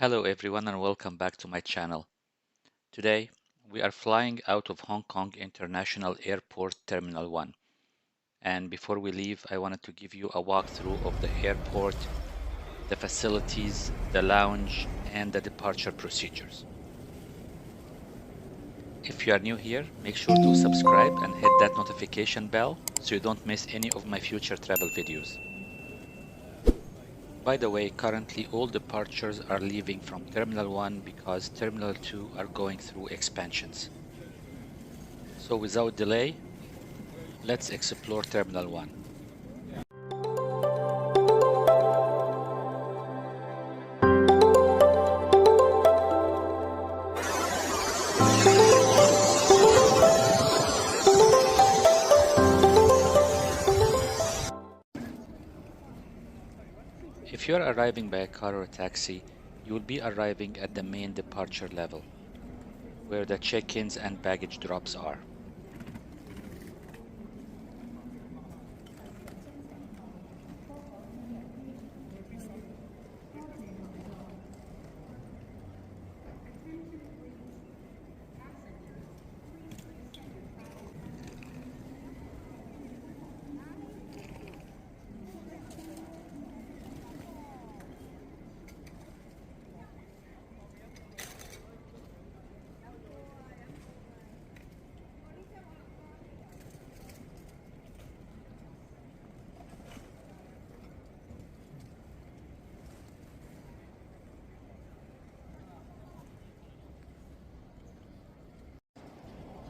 Hello everyone and welcome back to my channel. Today we are flying out of Hong Kong International Airport Terminal 1, and before we leave I wanted to give you a walkthrough of the airport, the facilities, the lounge and the departure procedures. If you are new here, make sure to subscribe and hit that notification bell so you don't miss any of my future travel videos. By the way, currently all departures are leaving from Terminal 1 because Terminal 2 are going through expansions. So without delay, let's explore Terminal 1. If you are arriving by a car or a taxi, you will be arriving at the main departure level, where the check-ins and baggage drops are.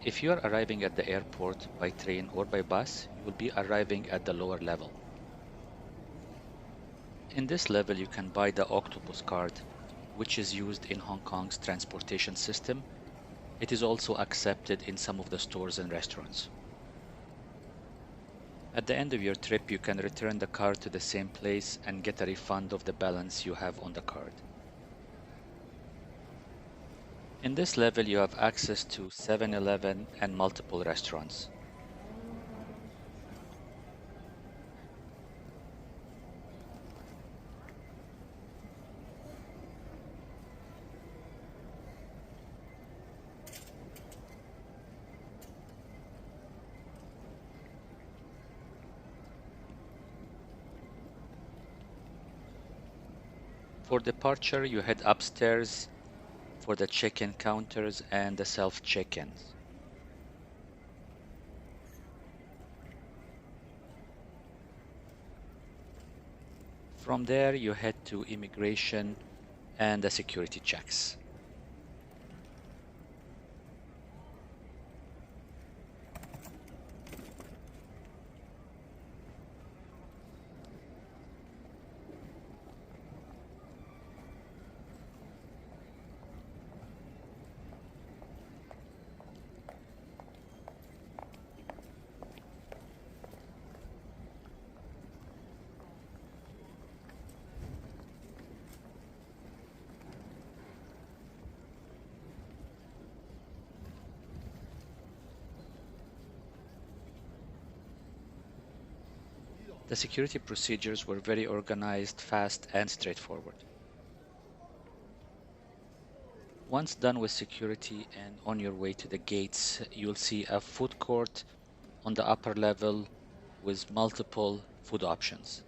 If you are arriving at the airport by train or by bus, you will be arriving at the lower level. In this level, you can buy the Octopus card, which is used in Hong Kong's transportation system. It is also accepted in some of the stores and restaurants. At the end of your trip, you can return the card to the same place and get a refund of the balance you have on the card. In this level, you have access to 7-Eleven and multiple restaurants. For departure, you head upstairs for the check-in counters and the self-check-ins. From there, you head to immigration and the security checks. The security procedures were very organized, fast, and straightforward. Once done with security and on your way to the gates, you'll see a food court on the upper level with multiple food options.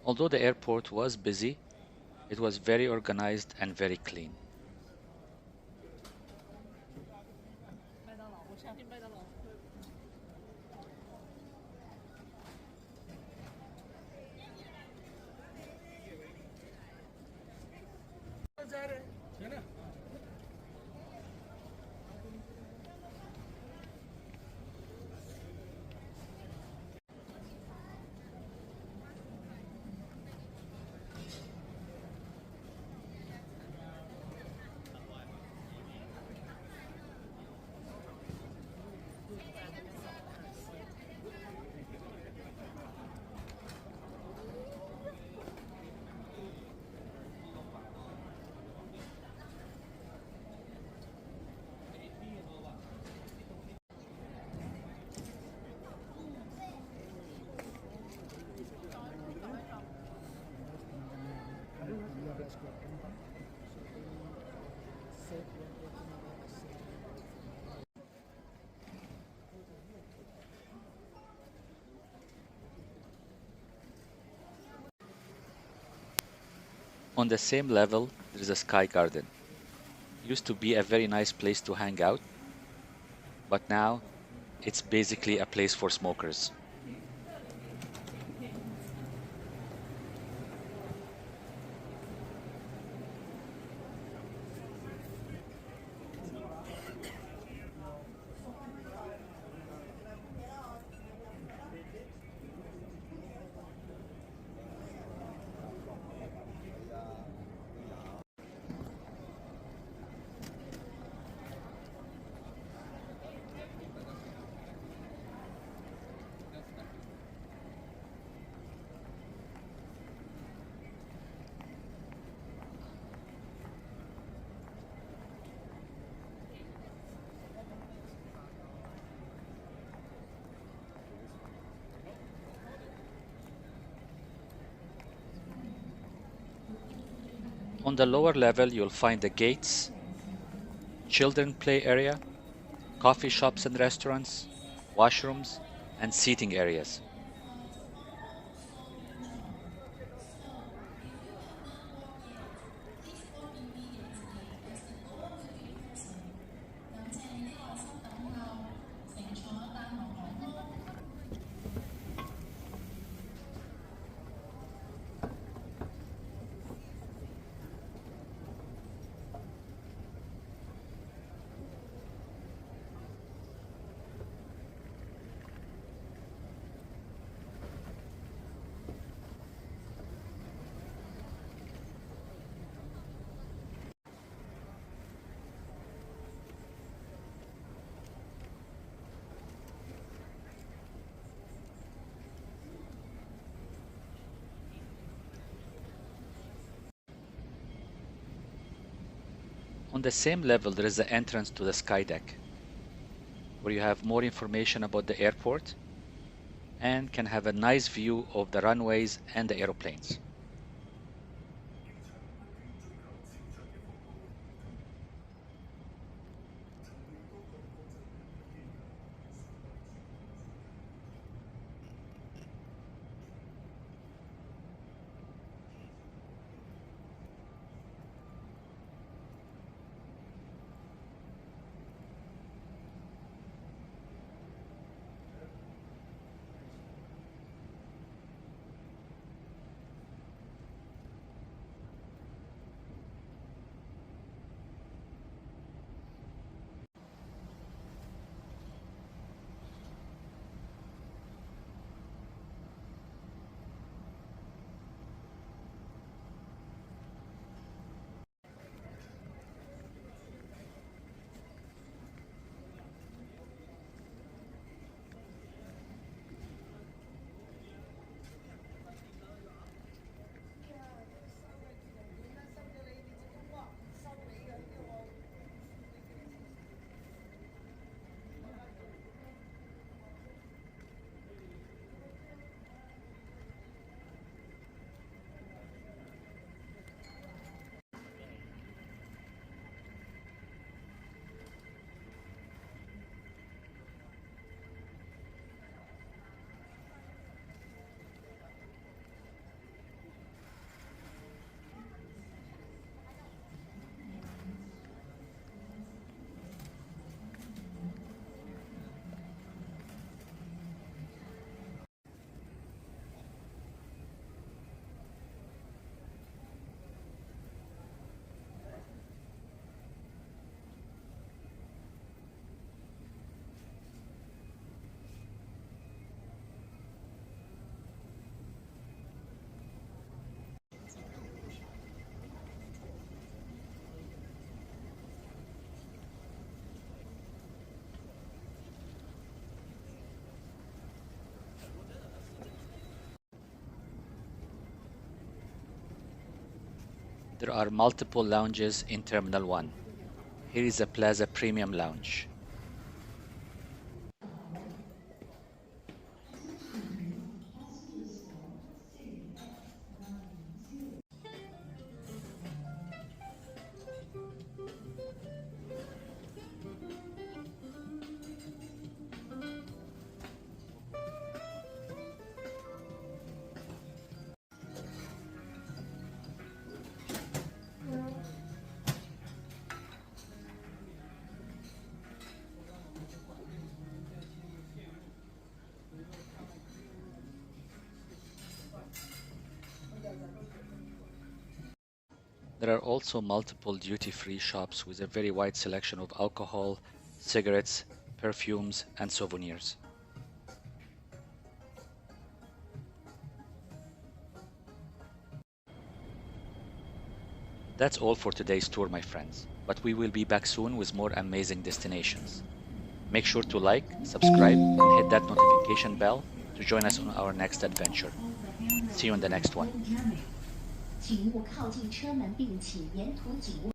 Although the airport was busy, it was very organized and very clean. On the same level, there is a Sky Garden. Used to be a very nice place to hang out, but now it's basically a place for smokers. On the lower level, you'll find the gates, children play area, coffee shops and restaurants, washrooms, and seating areas. On the same level, there is the entrance to the sky deck, where you have more information about the airport and can have a nice view of the runways and the aeroplanes. There are multiple lounges in Terminal 1. Here is a Plaza Premium Lounge. There are also multiple duty-free shops with a very wide selection of alcohol, cigarettes, perfumes, and souvenirs. That's all for today's tour, my friends, but we will be back soon with more amazing destinations. Make sure to like, subscribe, and hit that notification bell to join us on our next adventure. See you in the next one.